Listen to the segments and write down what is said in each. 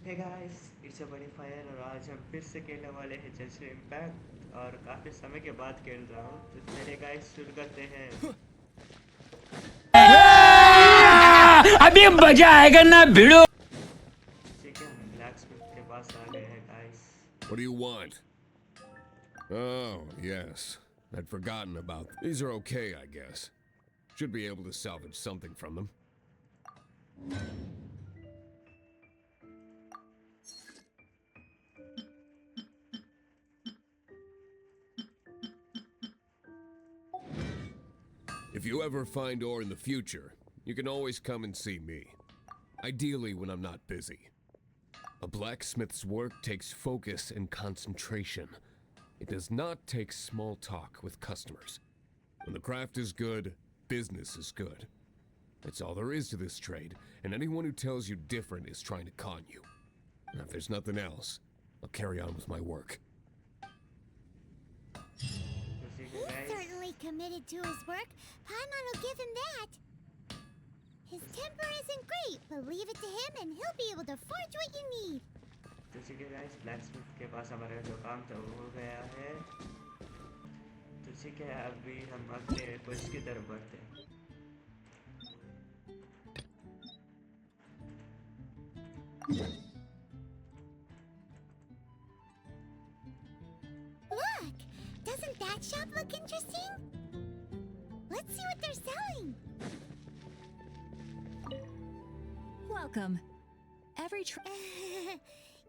Hey guys it's a बड़ी fire और आज हम फिर से खेलने वाले हैं जेंशिन इम्पैक्ट और काफ़ी समय के बाद खेल रहा हूँ तो चलिए गाइस शुरू करते हैं। अभी मजा आएगा ना भिड़ो। ठीक है हम ब्लैक स्मिथ के पास आ गए हैं guys. What do you want? Oh, yes. I'd forgotten about them. These are okay, I guess. Should be able to salvage something from them. If you ever find ore in the future, you can always come and see me. Ideally when I'm not busy. A blacksmith's work takes focus and concentration. It does not take small talk with customers. When the craft is good, business is good. That's all there is to this trade, and anyone who tells you different is trying to con you. Now, if there's nothing else, I'll carry on with my work. तो ठीक है He's guys. certainly committed to his work. Paimon will give him that. His temper isn't great, but leave it to him and he'll be able to forge what you need. तो ठीक है guys black Smith के पास हमारा जो काम था वो हो गया है। तो ठीक है अभी हम अगले क्वेस्ट की तरफ बढ़ते हैं। Look! Doesn't that shop look interesting? Let's see what they're selling. Welcome. Every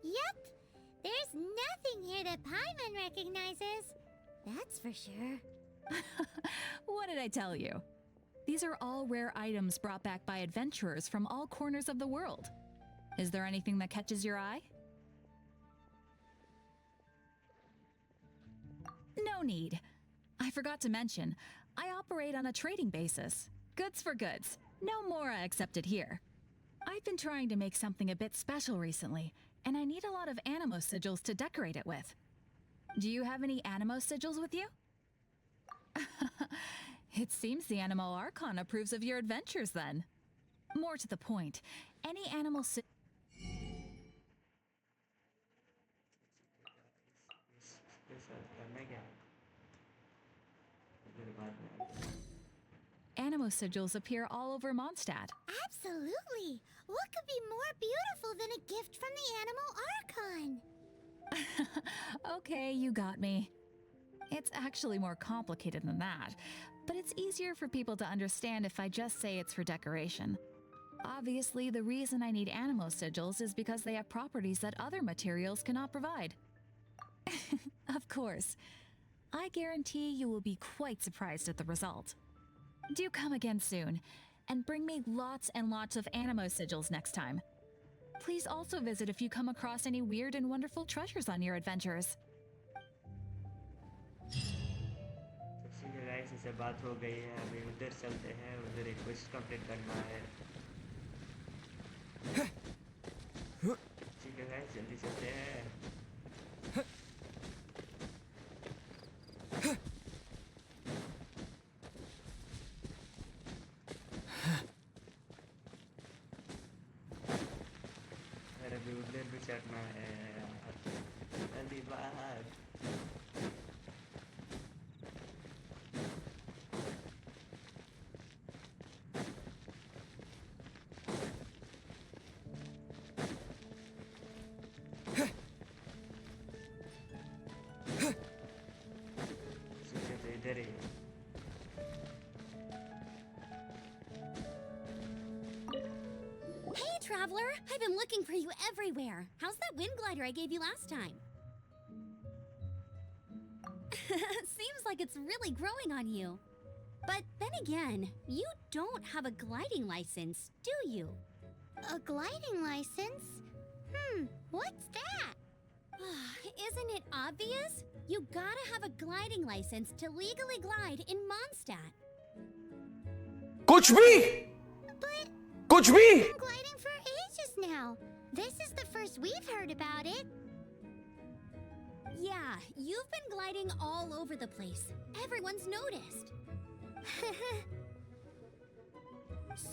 Yep. There's nothing here that Paimon recognizes. That's for sure. What did I tell you? These are all rare items brought back by adventurers from all corners of the world. Is there anything that catches your eye? No need. I forgot to mention, I operate on a trading basis. Goods for goods. No mora accepted here. I've been trying to make something a bit special recently, and I need a lot of animo sigils to decorate it with. Do you have any animo sigils with you? It seems the Animo Archon approves of your adventures then. More to the point, any animal इसके साथ करना क्या है? फिर बाद में Animo sigils appear all over Mondstadt. Absolutely. What could be more beautiful than a gift from the Animal Archon? Okay, you got me. It's actually more complicated than that, but it's easier for people to understand if I just say it's for decoration. Obviously, the reason I need animo sigils is because they have properties that other materials cannot provide. Of course. I guarantee you will be quite surprised at the result. Do come again soon, and bring me lots and lots of animo sigils next time. Please also visit if you come across any weird and wonderful treasures on your adventures. तो ठीक है guys इससे बात हो गई है अभी उधर चलते हैं उधर एक क्वेस्ट कंप्लीट करना है। ठीक है गाइस जल्दी चलते हैं। अरे अभी उधर भी चढ़ना है जल्दी बाहर। ठीक है तो इधर ही Hey, traveler! I've been looking for you everywhere. How's that wind glider I gave you last time? Seems like it's really growing on you. But then again, you don't have a gliding license, do you? A gliding license? What's that? Isn't it obvious? You gotta have a gliding license to legally glide in Mondstadt. कुछ भी But कुछ भी I've been gliding for ages now. This is the first we've heard about it. Yeah, you've been gliding all over the place. Everyone's noticed.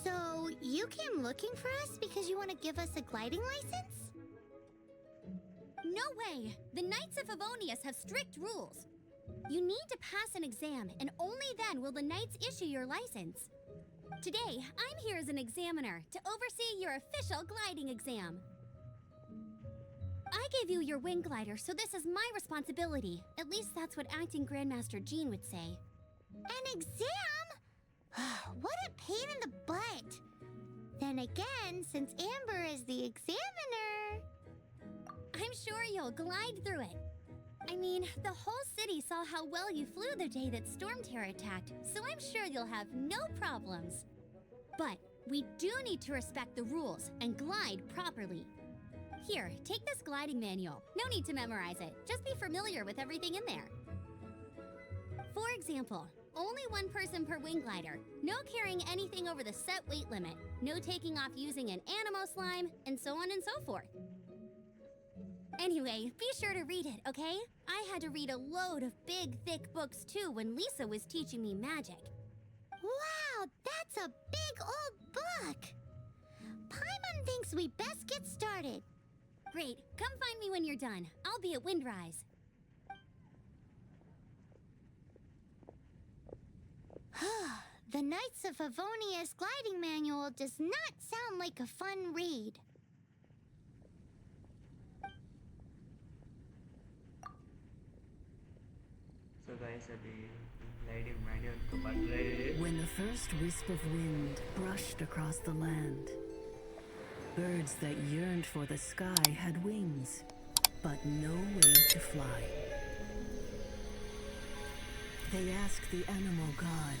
So, you came looking for us because you want to give us a gliding license? No way! The Knights of Favonius have strict rules. You need to pass an exam, and only then will the Knights issue your license. Today, I'm here as an examiner to oversee your official gliding exam. I gave you your wing glider, so this is my responsibility. At least that's what Acting Grandmaster Jean would say. An exam? What a pain in the butt. Then again, since Amber is the examiner... I'm sure you'll glide through it. I mean, the whole city saw how well you flew the day that Storm Terror attacked, so I'm sure you'll have no problems. But we do need to respect the rules and glide properly. Here, take this gliding manual. No need to memorize it. Just be familiar with everything in there. For example, only one person per wing glider. No carrying anything over the set weight limit. No taking off using an animo slime, and so on and so forth. Anyway, be sure to read it, okay? I had to read a load of big, thick books too when Lisa was teaching me magic. Wow, that's a big old book! Paimon thinks we best get started. Great, come find me when you're done. I'll be at Windrise. The Knights of Favonius gliding manual does not sound like a fun read. So guys, अभी gliding manual को पढ़ रहे हैं. When the first wisp of wind brushed across the land, birds that yearned for the sky had wings, but no way to fly. They asked the animal god,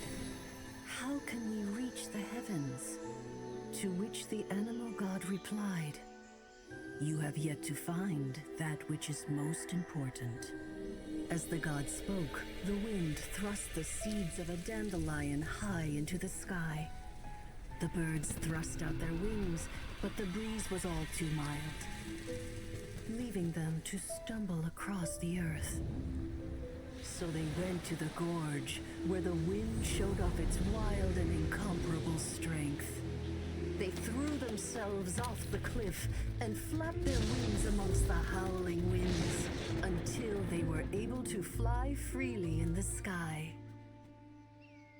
"How can we reach the heavens?" To which the animal god replied, "You have yet to find that which is most important." As the god spoke, the wind thrust the seeds of a dandelion high into the sky. The birds thrust out their wings, but the breeze was all too mild, leaving them to stumble across the earth. So they went to the gorge, where the wind showed off its wild and incomparable strength. They threw themselves off the cliff and flapped their wings amongst the howling winds until they were able to fly freely in the sky.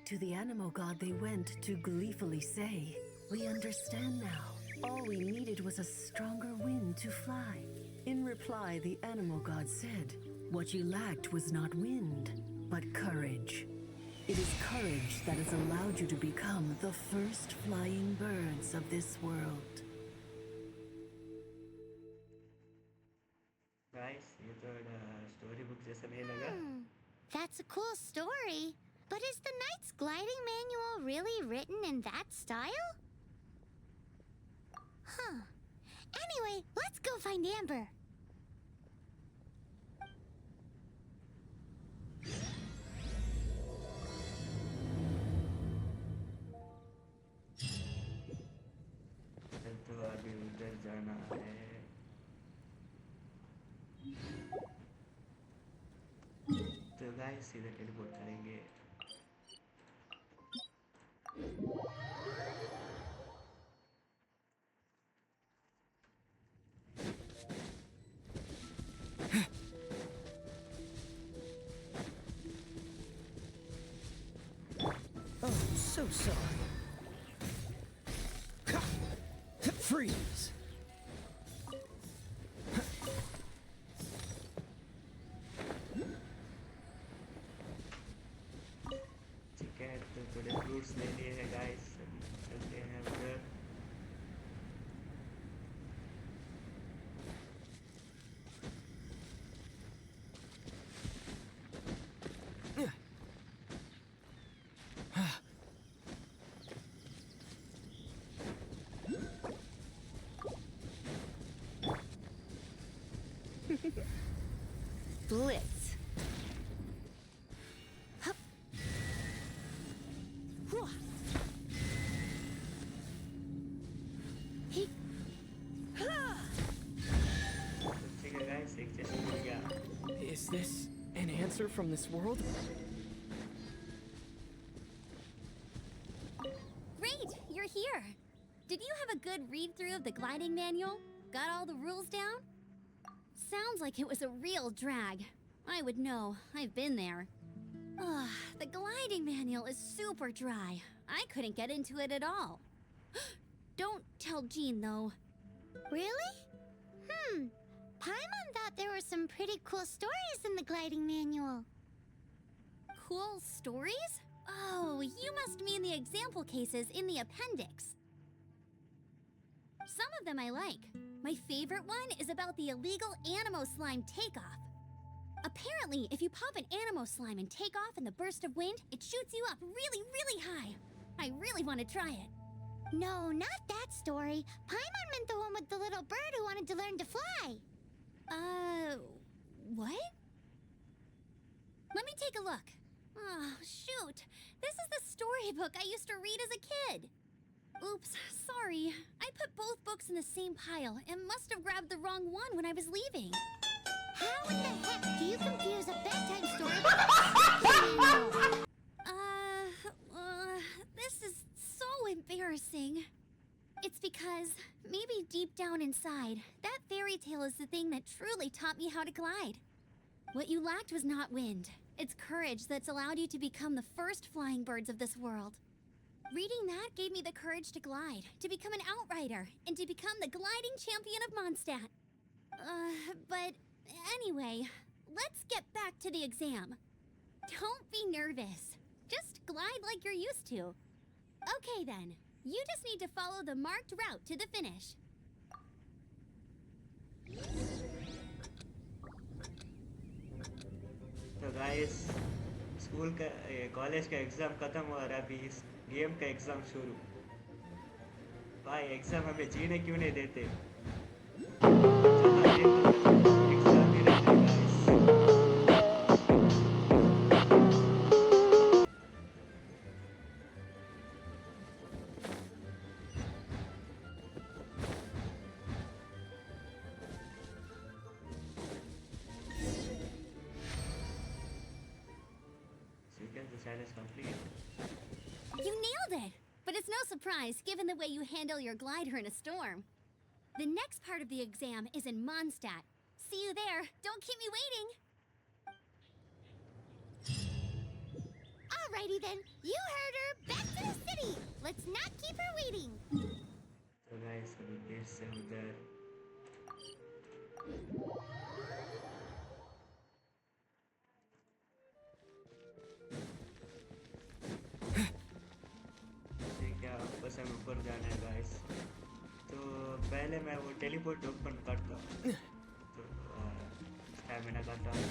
To the animal god they went to gleefully say, "We understand now. All we needed was a stronger wind to fly." In reply, the animal god said, "What you lacked was not wind, but courage. It is courage that has allowed you to become the first flying birds of this world." Guys, ये तो story book जैसा नहीं लगा? That's a cool story. But is the Knight's gliding manual really written in that style? Huh. Anyway, let's go find Amber. तो अभी उधर जाना है. तो गाइस सीधे टेलीपोर्ट करेंगे. Oh, so sorry. Freeze! ठीक है, तो थोड़े फ्रूट्स ले लिए हैं गाइस. अभी चलते हैं उधर. Blitz. Hup. Whoa. He. ठीक है गाइस, एक चेस्ट मिल गया. Is this an answer from this world? Great, you're here. Did you have a good read through of the gliding manual? Got all the rules down? sounds like it was a real drag. I would know. I've been there. Ugh, the gliding manual is super dry. I couldn't get into it at all. Don't tell Jean, though. Really? Paimon thought there were some pretty cool stories in the gliding manual. Cool stories? Oh, you must mean the example cases in the appendix. Some of them I like. My favorite one is about the illegal Animo slime takeoff. Apparently, if you pop an Animo slime and take off in the burst of wind, it shoots you up really, really high. I really want to try it. No, not that story. Paimon meant the one with the little bird who wanted to learn to fly. What? Let me take a look. Oh, shoot. This is the storybook I used to read as a kid. Oops, sorry. I put both books in the same pile and must have grabbed the wrong one when I was leaving. How in the heck do you confuse a bedtime story with a manual? This is so embarrassing. It's because, maybe deep down inside, that fairy tale is the thing that truly taught me how to glide. What you lacked was not wind. It's courage that's allowed you to become the first flying birds of this world. Reading that gave me the courage to glide, to become an outrider, and to become the gliding champion of Mondstadt. But anyway, let's get back to the exam. Don't be nervous. Just glide like you're used to. Okay then, you just need to follow the marked route to the finish. तो guys school का college का exam ख़त्म हुआ और अभी इस game का exam शुरू। भाई एग्ज़ाम हमें जीने क्यों नहीं देते? जहाँ देखो एग्ज़ाम ही रहते हैं guys. The challenge complete. You nailed it! But it's no surprise, given the way you handle your glider in a storm. The next part of the exam is in Mondstadt. See you there. Don't keep me waiting. Alrighty then, you heard her. Back to the city. Let's not keep her waiting. तो guys अभी फिर से उधर ठीक है, वापस हमें ऊपर जाना है गाइस। तो पहले मैं वो टेलीपोर्ट ओपन करता हूँ, तो स्टैमिना करता हूँ।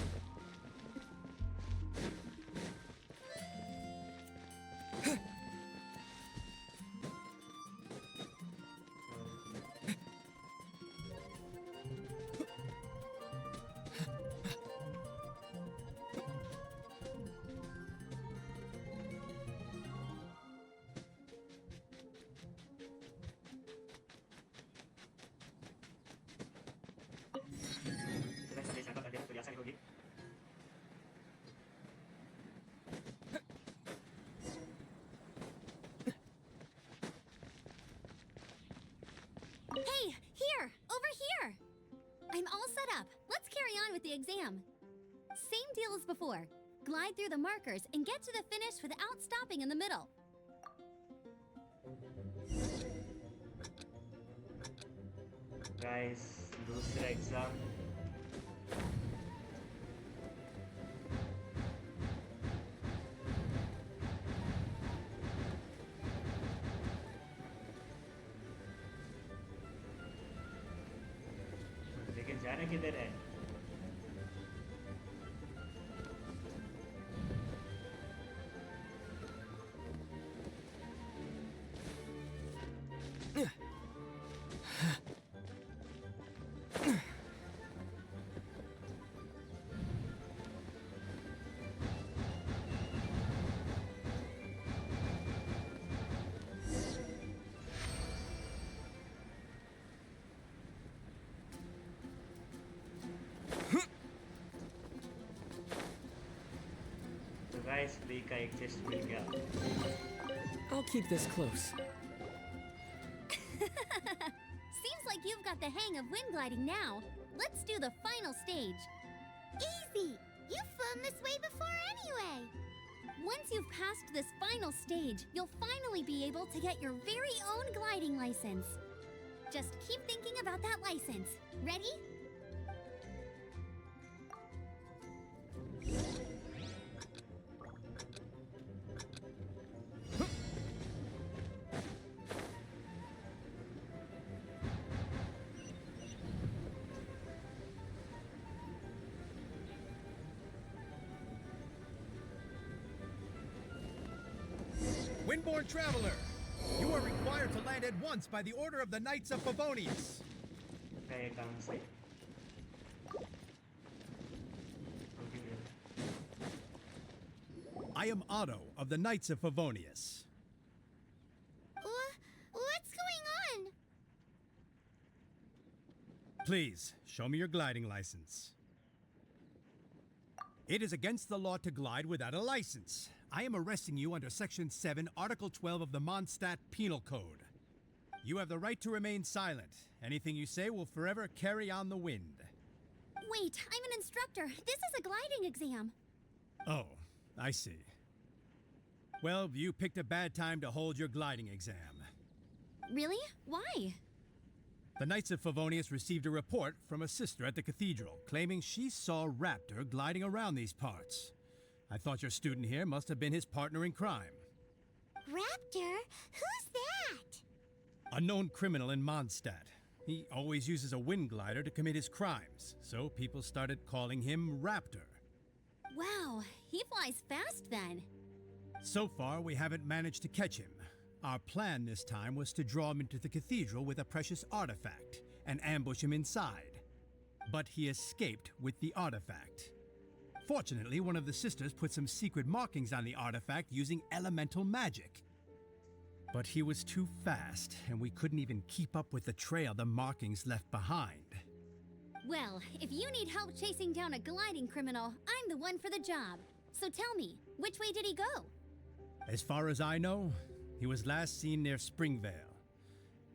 Hey, here! Over here! I'm all set up. Let's carry on with the exam. Same deal as before. Glide through the markers and get to the finish without stopping in the middle. Guys दूसरा exam लेकिन जाना किधर है? तो guys free का एक chest मिल गया। I'll keep this close. Seems like you've got the the hang of wind gliding now, let's do the final stage. Easy! You've flown this way before anyway! Once you've passed this final stage, you'll finally be able to get your very own gliding license. Just keep thinking about that license. Ready? Windborne Traveler, you are required to land at once by the order of the Knights of Favonius. kayak काम से I am Otto of the Knights of Favonius. What's going on? Please, show me your gliding license. It is against the law to glide without a license. I am arresting you under Section 7, Article 12 of the Mondstadt Penal Code. You have the right to remain silent. Anything you say will forever carry on the wind. Wait, I'm an instructor. This is a gliding exam. Oh, I see. Well, you picked a bad time to hold your gliding exam. Really? Why? The Knights of Favonius received a report from a sister at the cathedral claiming she saw Raptor gliding around these parts. I thought your student here must have been his partner in crime. Raptor? Who's that? A known criminal in Mondstadt. He always uses a wind glider to commit his crimes, so people started calling him Raptor. Wow, he flies fast then. So far, we haven't managed to catch him. Our plan this time was to draw him into the cathedral with a precious artifact and ambush him inside. But he escaped with the artifact. Fortunately, one of the sisters put some secret markings on the artifact using elemental magic. But he was too fast, and we couldn't even keep up with the trail the markings left behind. Well, if you need help chasing down a gliding criminal, I'm the one for the job. So tell me, which way did he go? As far as I know, he was last seen near Springvale.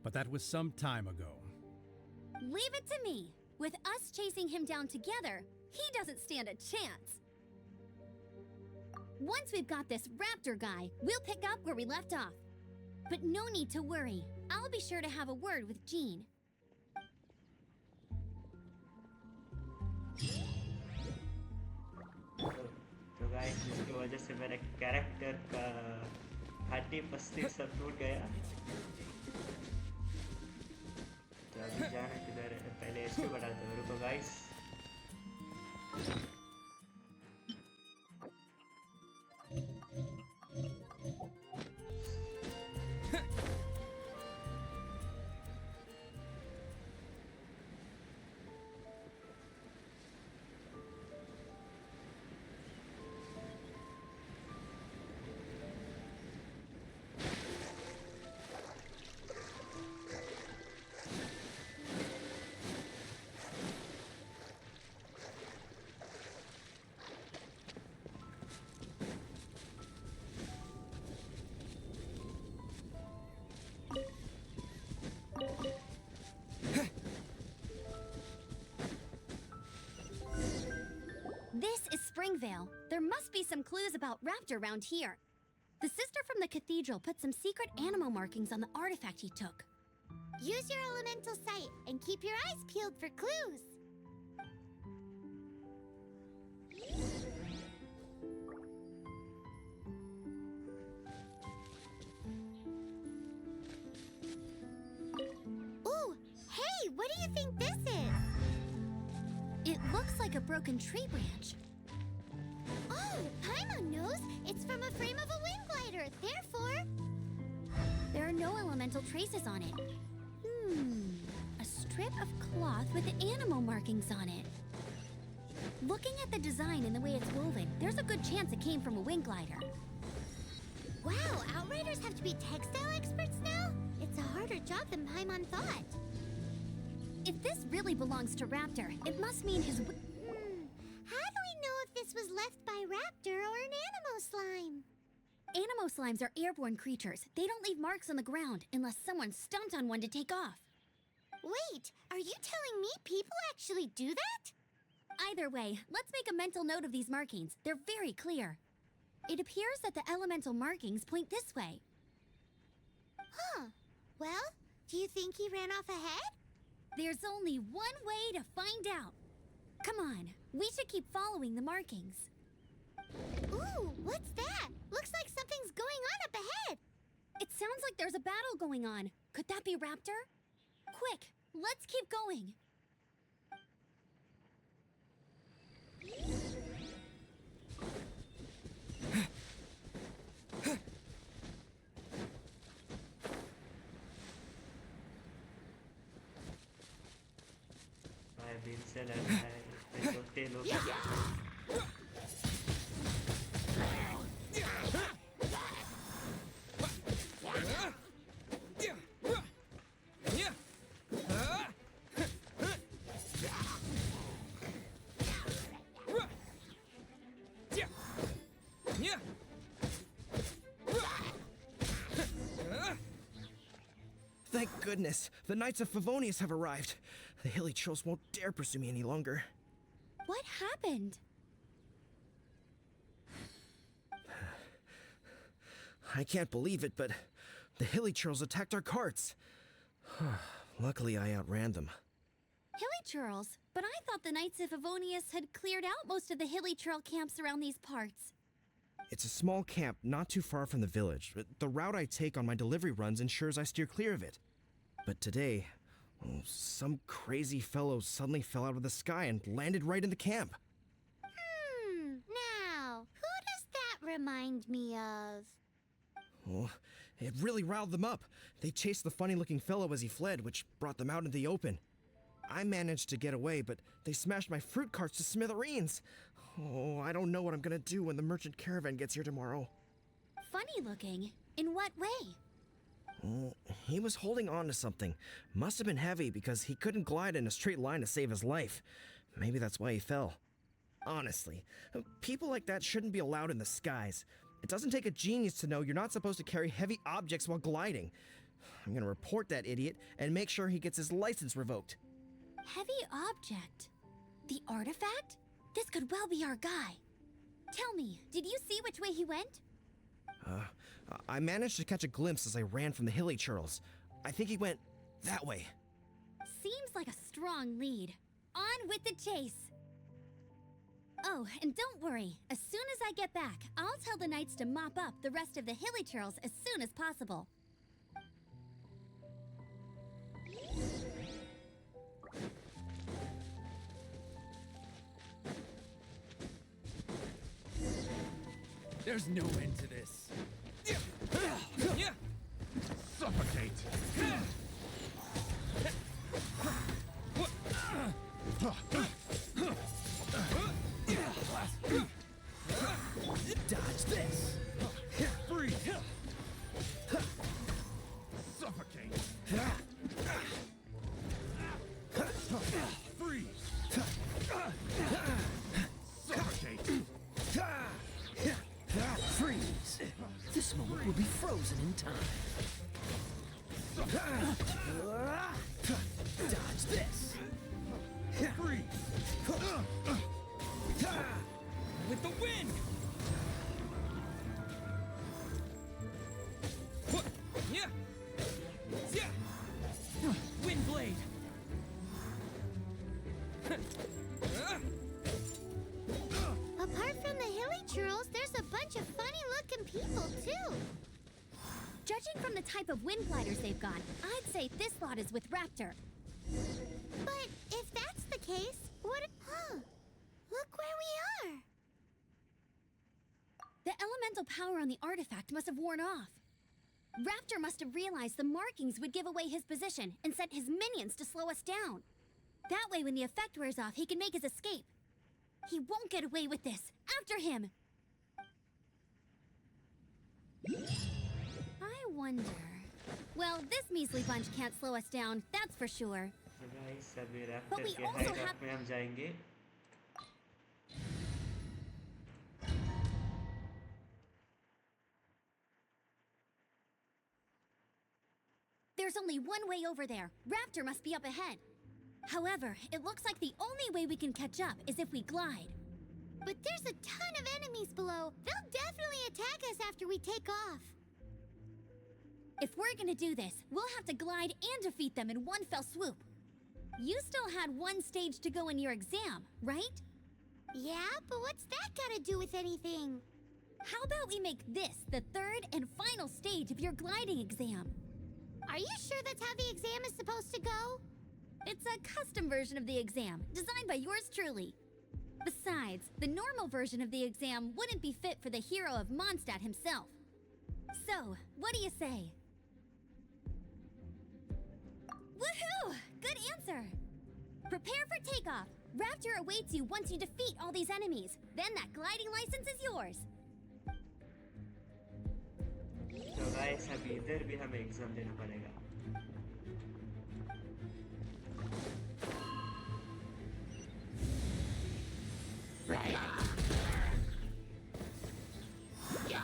But that was some time ago. Leave it to me. With us chasing him down together, he doesn't stand a chance. Once we've got this raptor guy, we'll pick up where we left off. But no need to worry. I'll be sure to have a word with Jean. तो guys जिसकी वजह से मेरे character का हड्डी पस्ती सब टूट गया। तो अभी जाना किधर है? पहले इसको बढ़ाते हैं। रुको guys. This is Springvale. There must be some clues about Raptor around here. The sister from the cathedral put some secret animal markings on the artifact he took. Use your elemental sight and keep your eyes peeled for clues. Ooh, hey, what do you think this is? It looks like a broken tree branch. Oh, Paimon knows. It's from a frame of a wind glider. Therefore, There are no elemental traces on it. A strip of cloth with animal markings on it. Looking at the design and the way it's woven, there's a good chance it came from a wind glider. wow, Outriders have to be textile experts now? It's a harder job than Paimon thought. If this really belongs to Raptor, it must mean his... How do we know if this was left by Raptor or an animal slime? Animo slimes are airborne creatures. They don't leave marks on the ground unless someone stomped on one to take off. Wait, are you telling me people actually do that? Either way, let's make a mental note of these markings. They're very clear. It appears that the elemental markings point this way. Huh. Well, do you think he ran off ahead? There's only one way to find out. Come on, we should keep following the markings. Ooh, what's that? Looks like something's going on up ahead. It sounds like there's a battle going on. Could that be Raptor? Quick, let's keep going. भाई दिल से लग रहा है इसमें तो तेल होगा Thank goodness, the Knights of Favonius have arrived. The hilly trolls won't dare pursue me any longer. What happened? I can't believe it, but the hilly trolls attacked our carts. Luckily, I outran them. Hilly Churls? But I thought the Knights of Favonius had cleared out most of the Hilly Churl camps around these parts. It's a small camp not too far from the village. The route I take on my delivery runs ensures I steer clear of it. But today, some crazy fellow suddenly fell out of the sky and landed right in the camp. Now, who does that remind me of? Oh, it really riled them up. They chased the funny-looking fellow as he fled, which brought them out into the open. I managed to get away, but they smashed my fruit carts to smithereens. Oh, I don't know what I'm gonna do when the merchant caravan gets here tomorrow. Funny looking? In what way? Oh, he was holding on to something. Must have been heavy because he couldn't glide in a straight line to save his life. Maybe that's why he fell. Honestly, people like that shouldn't be allowed in the skies. It doesn't take a genius to know you're not supposed to carry heavy objects while gliding. I'm gonna report that idiot and make sure he gets his license revoked. Heavy object? The artifact? This could well be our guy. Tell me, did you see which way he went? I managed to catch a glimpse as I ran from the hilly churls. I think he went that way. Seems like a strong lead. On with the chase. Oh, and don't worry. As soon as I get back, I'll tell the knights to mop up the rest of the hilly churls as soon as possible. There's no end to this. Suffocate. Dodge this. Freeze. Suffocate. Freeze. Suffocate. Freeze! This moment will be frozen in time. Dodge this. Freeze. With the wind. Yeah. Yeah. Wind blade. Apart from the hilly churls, there's a bunch of funny-looking people, too. Judging from the type of wind gliders they've got, I'd say this lot is with Raptor. But if that's the case, what... Huh. Look where we are. The elemental power on the artifact must have worn off. Raptor must have realized the markings would give away his position and sent his minions to slow us down. That way, when the effect wears off, he can make his escape. He won't get away with this. After him! I wonder... Well, this measly bunch can't slow us down, that's for sure. तो guys अभी But Raptor we के also hide have- up में हम जाएंगे There's only one way over there. Raptor must be up ahead. However, it looks like the only way we can catch up is if we glide. But there's a ton of enemies below. They'll definitely attack us after we take off. If we're gonna do this, we'll have to glide and defeat them in one fell swoop. You still had one stage to go in your exam, right? Yeah, but what's that got to do with anything? How about we make this the third and final stage of your gliding exam? Are you sure that's how the exam is supposed to go? It's a custom version of the exam, designed by yours truly. Besides, the normal version of the exam wouldn't be fit for the hero of Mondstadt himself. So, what do you say? Woohoo! Good answer! Prepare for takeoff. Raptor awaits you once you defeat all these enemies. Then that gliding license is yours. तो guys अभी इधर भी हमें exam देना पड़ेगा. नहीं. क्या?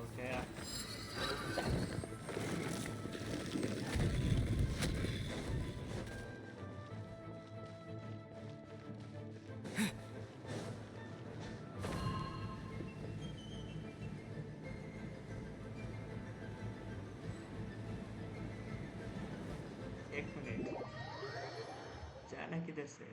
Okay. एक मिनट. जाना किधर से?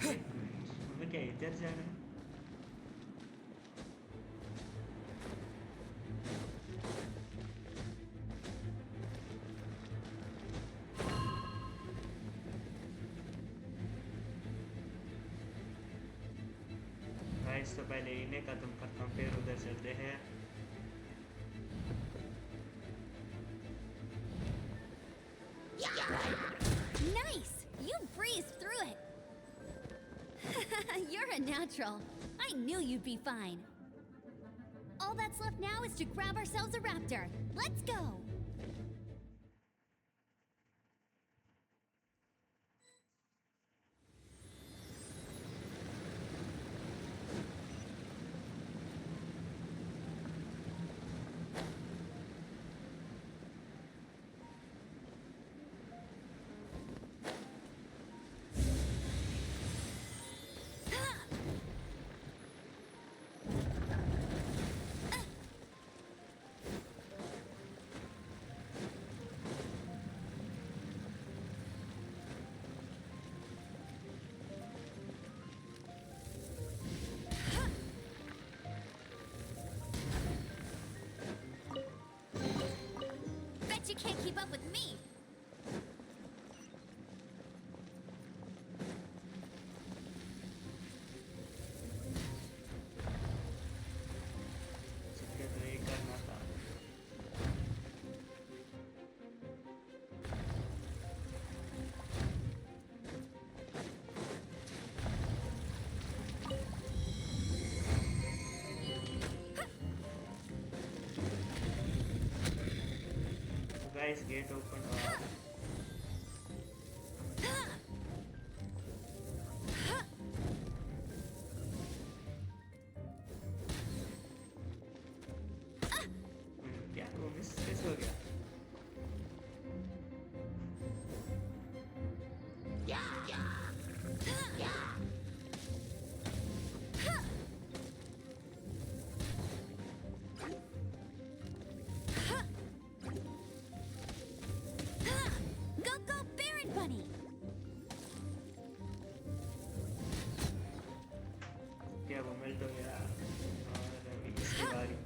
हमें क्या इधर जाना है? गाइस तो पहले इन्हें खत्म करता हूँ, फिर उधर चलते हैं. Nice! You breezed through it! You're a natural. I knew you'd be fine. All that's left now is to grab ourselves a raptor. Let's go! Bet you can't keep up with me! चलिए तो ये करना था. Guys get open हुआ. है वो melt हो गया और अभी किसकी बारी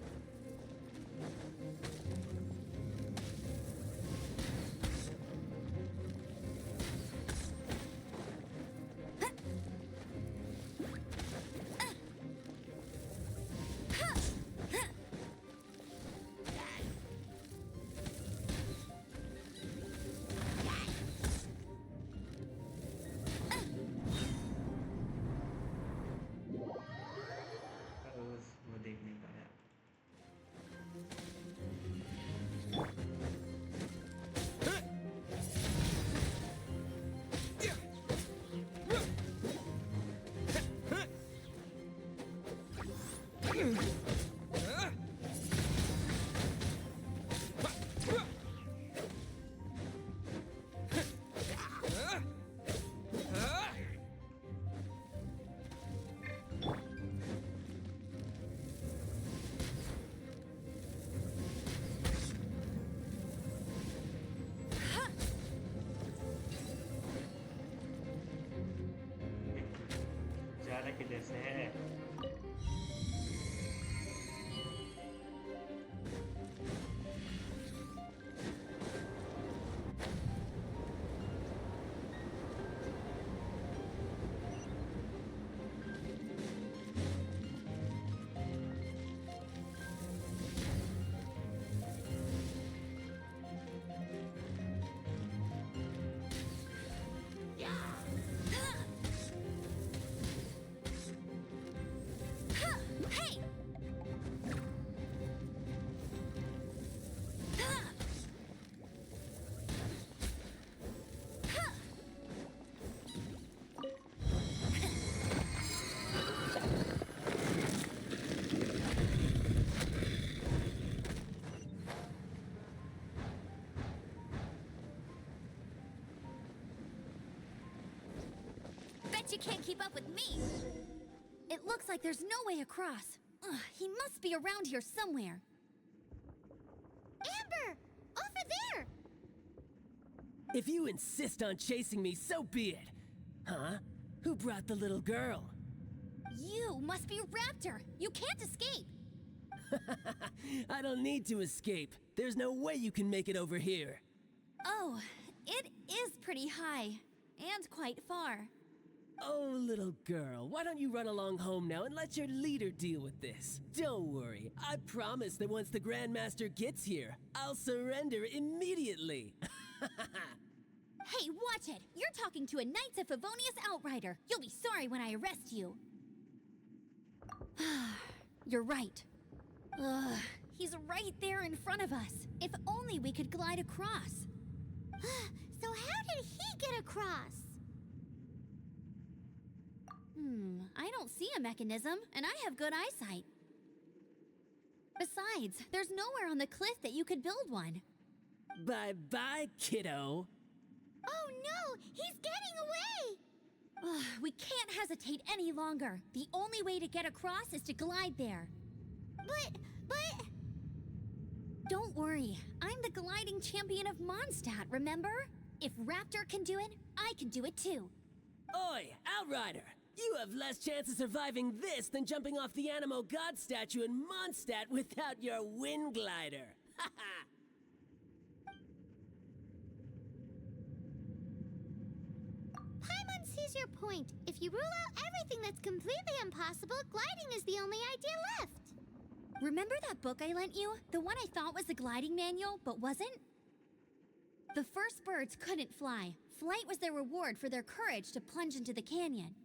वो देख नहीं पाया ज़्यादा किधर से है Hey! Bet you can't keep up with me! It looks like there's no way across. Ugh, he must be around here somewhere. Amber! Over there! If you insist on chasing me, so be it. Huh? Who brought the little girl? You must be Raptor. You can't escape. I don't need to escape. There's no way you can make it over here. Oh, it is pretty high. And quite far. Oh, little girl, why don't you run along home now and let your leader deal with this? Don't worry, I promise that once the Grandmaster gets here, I'll surrender immediately. Hey, watch it! You're talking to a Knights of Favonius outrider. You'll be sorry when I arrest you. You're right. Ugh, he's right there in front of us. If only we could glide across. So how did he get across? I don't see a mechanism, and I have good eyesight. Besides, there's nowhere on the cliff that you could build one. Bye-bye, kiddo. Oh no! He's getting away! Ugh, we can't hesitate any longer. The only way to get across is to glide there. But... Don't worry, I'm the gliding champion of Mondstadt, remember? If Raptor can do it, I can do it too. Oi, Outrider! You have less chance of surviving this than jumping off the Animo God statue in Mondstadt without your wind glider. Haha! Paimon sees your point. If you rule out everything that's completely impossible, gliding is the only idea left. Remember that book I lent you? The one I thought was the gliding manual, but wasn't? The first birds couldn't fly. Flight was their reward for their courage to plunge into the canyon.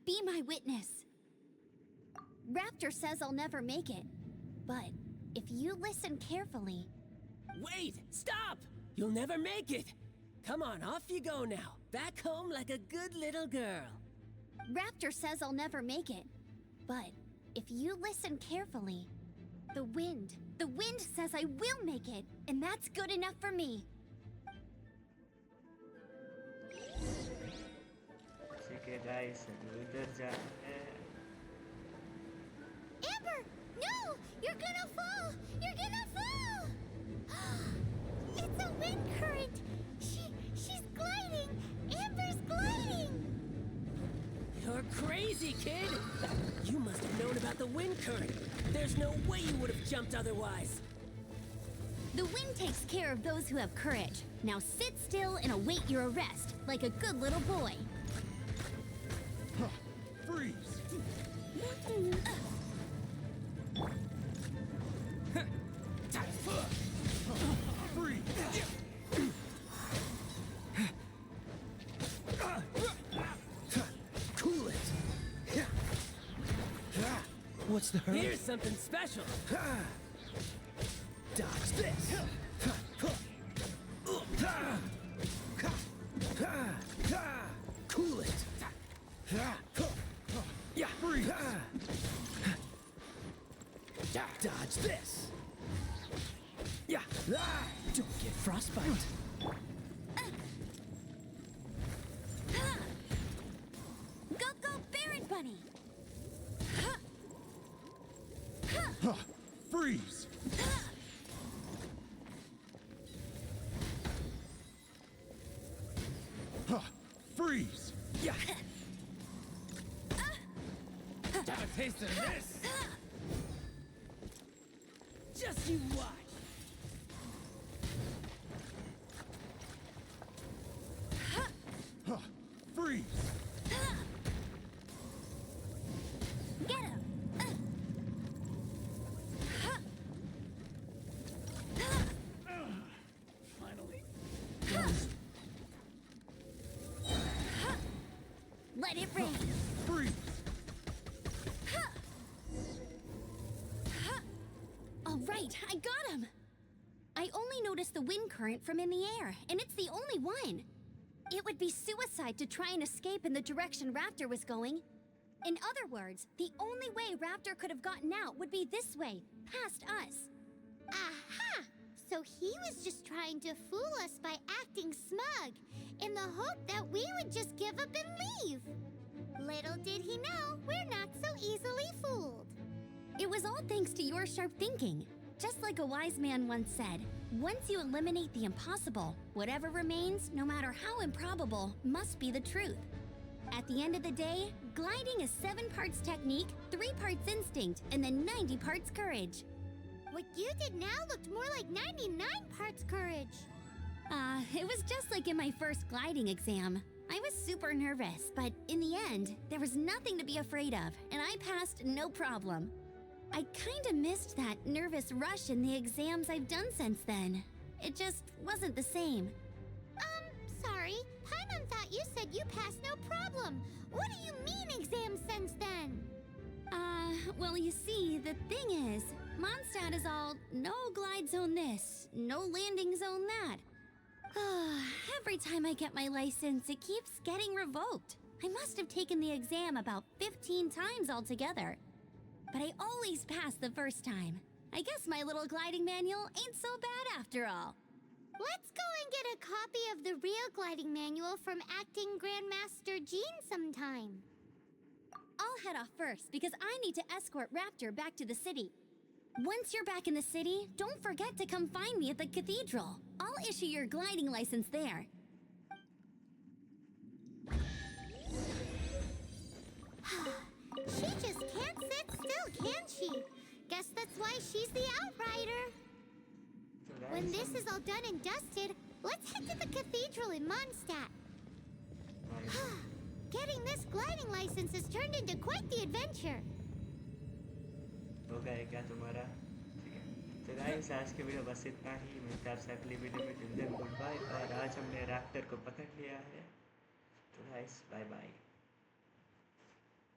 Be my witness. Raptor says I'll never make it. But if you listen carefully... Wait! Stop! You'll never make it! Come on, off you go now. Back home like a good little girl. Raptor says I'll never make it. But if you listen carefully... The wind says I will make it. And that's good enough for me. ठीक है guys उधर जाना है Amber! No! You're gonna fall! You're gonna fall! It's a wind current! She's gliding! Amber's gliding! You're crazy, kid! You must have known about the wind current. There's no way you would have jumped otherwise. The wind takes care of those who have courage. Now sit still and await your arrest, like a good little boy. Freeze! Freeze! Cool it. What's the hurry? Here's something special. Dodge this. Cool it. Yeah. Freeze! Dodge this. Yeah. Don't get frostbite. Go, go, Baron Bunny! Freeze! Freeze! Yeah. Have a taste of this. Just you watch. Freeze! Get him! Finally. Let it rain! Freeze! All right, I got him! I only noticed the wind current from in the air, and it's the only one. It would be suicide to try and escape in the direction Raptor was going. In other words, the only way Raptor could have gotten out would be this way, past us. Aha! So he was just trying to fool us by acting smug, in the hope that we would just give up and leave. Little did he know, we're not so easily fooled. It was all thanks to your sharp thinking. Just like a wise man once said, once you eliminate the impossible, whatever remains, no matter how improbable, must be the truth. At the end of the day, gliding is 7 parts technique, 3 parts instinct, and then 90 parts courage. What you did now looked more like 99 parts courage. It was just like in my first gliding exam. I was super nervous, but in the end, there was nothing to be afraid of, and I passed no problem. I kinda missed that nervous rush in the exams I've done since then. It just wasn't the same. Sorry. Paimon thought you said you passed no problem. What do you mean exam since then? Well, you see, the thing is, Mondstadt is all no glide zone this, no landing zone that. Every time I get my license, it keeps getting revoked. I must have taken the exam about 15 times altogether. But I always pass the first time. I guess my little gliding manual ain't so bad after all. Let's go and get a copy of the real gliding manual from acting Grandmaster Jean sometime. I'll head off first because I need to escort Raptor back to the city. Once you're back in the city, don't forget to come find me at the cathedral. I'll issue your gliding license there. She just can't sit still, can she? Guess that's why she's the Outrider. When this is all done and dusted, let's head to the cathedral in Mondstadt. Getting this gliding license has turned into quite the adventure. हो गया क्या तुम्हारा? ठीक है तो guys आज के video बस इतना ही। मिलते हैं आपसे अगली वीडियो में। Till then goodbye. और आज हमने रैप्टर को पकड़ लिया है तो गाइस बाय बाय।